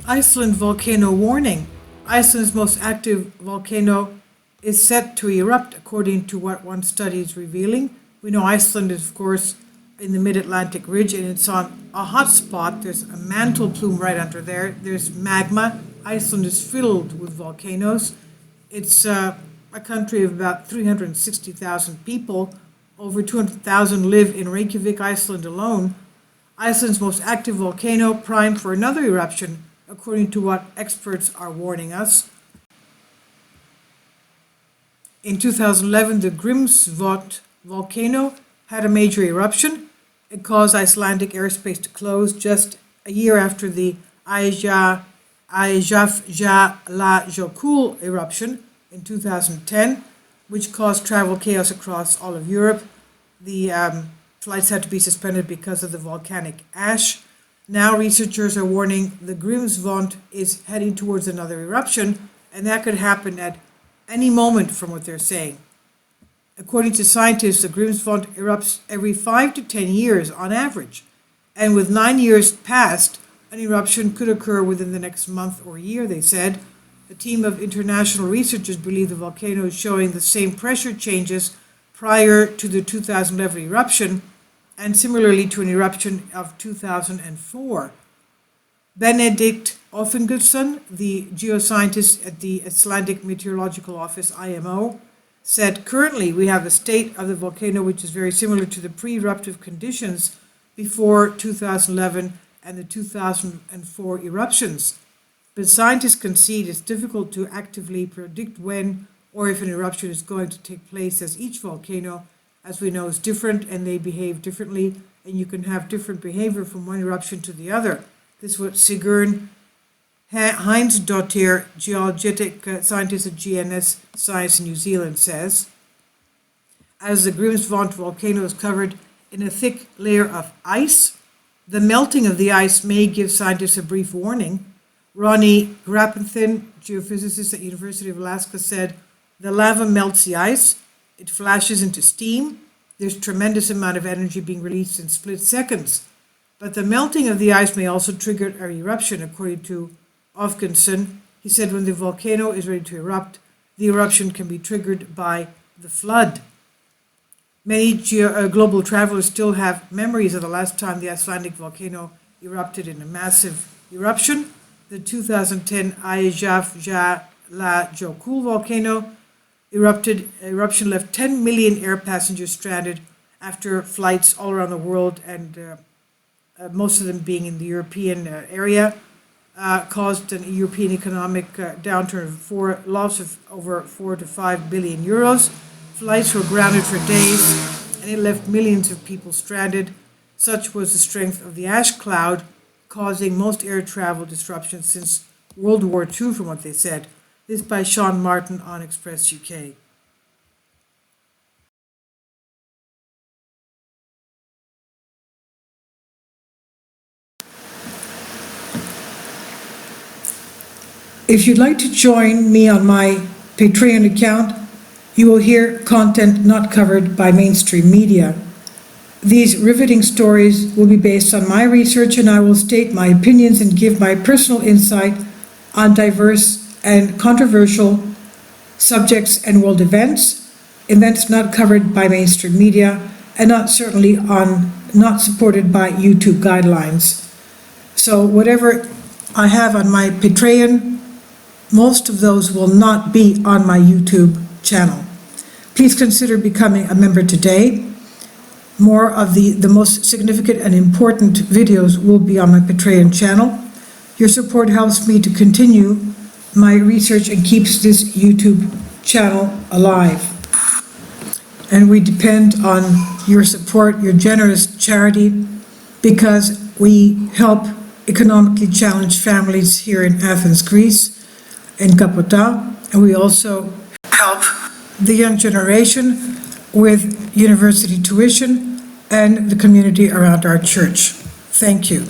Iceland volcano warning. Iceland's most active volcano is set to erupt, according to what one study is revealing. We know Iceland is, of course, in the mid-Atlantic ridge, and it's on a hot spot. There's a mantle plume right under there. There's magma. Iceland is filled with volcanoes. It's a country of about 360,000 people. Over 200,000 live in Reykjavik, Iceland alone. Iceland's most active volcano primed for another eruption, according to what experts are warning us. In 2011, the Grímsvötn volcano had a major eruption. It caused Icelandic airspace to close just a year after the Eyjafjallajökull eruption in 2010, which caused travel chaos across all of Europe. The flights had to be suspended because of the volcanic ash. Now researchers are warning the Grímsvötn is heading towards another eruption, and that could happen at any moment from what they're saying. According to scientists, the Grímsvötn erupts every 5 to 10 years on average, and with 9 years past, an eruption could occur within the next month or year, they said. The team of international researchers believe the volcano is showing the same pressure changes prior to the 2011 eruption, and similarly to an eruption of 2004. Benedikt Offengudsson, the geoscientist at the Icelandic Meteorological Office, IMO, said, "Currently we have a state of the volcano which is very similar to the pre-eruptive conditions before 2011 and the 2004 eruptions. But scientists concede it's difficult to actively predict when or if an eruption is going to take place, as each volcano, as we know, is different and they behave differently, and you can have different behavior from one eruption to the other." This is what Sigrun Hreinsdottir, geologic scientist at GNS Science in New Zealand, says. As the Grímsvötn volcano is covered in a thick layer of ice, the melting of the ice may give scientists a brief warning. Ronnie Grappenthin, geophysicist at University of Alaska, said, "The lava melts the ice. It flashes into steam. There's tremendous amount of energy being released in split seconds. But the melting of the ice may also trigger an eruption," according to Offengudsson. He said when the volcano is ready to erupt, the eruption can be triggered by the flood. Many global travelers still have memories of the last time the Icelandic volcano erupted in a massive eruption. The 2010 Eyjafjallajökull volcano eruption left 10 million air passengers stranded after flights all around the world, and most of them being in the European area, caused an European economic downturn for loss of over 4 to 5 billion euros. Flights were grounded for days, and it left millions of people stranded. Such was the strength of the ash cloud, causing most air travel disruptions since World War II, from what they said. This by Sean Martin on Express UK. If you'd like to join me on my Patreon account, you will hear content not covered by mainstream media. These riveting stories will be based on my research, and I will state my opinions and give my personal insight on diverse and controversial subjects and world events not covered by mainstream media, and not supported by YouTube guidelines. So whatever I have on my Patreon, most of those will not be on my YouTube channel. Please consider becoming a member today. More of the most significant and important videos will be on my Patreon channel. Your support helps me to continue my research and keeps this YouTube channel alive. And we depend on your support, your generous charity, because we help economically challenged families here in Athens, Greece, in Kapota, and we also help the young generation with university tuition and the community around our church. Thank you.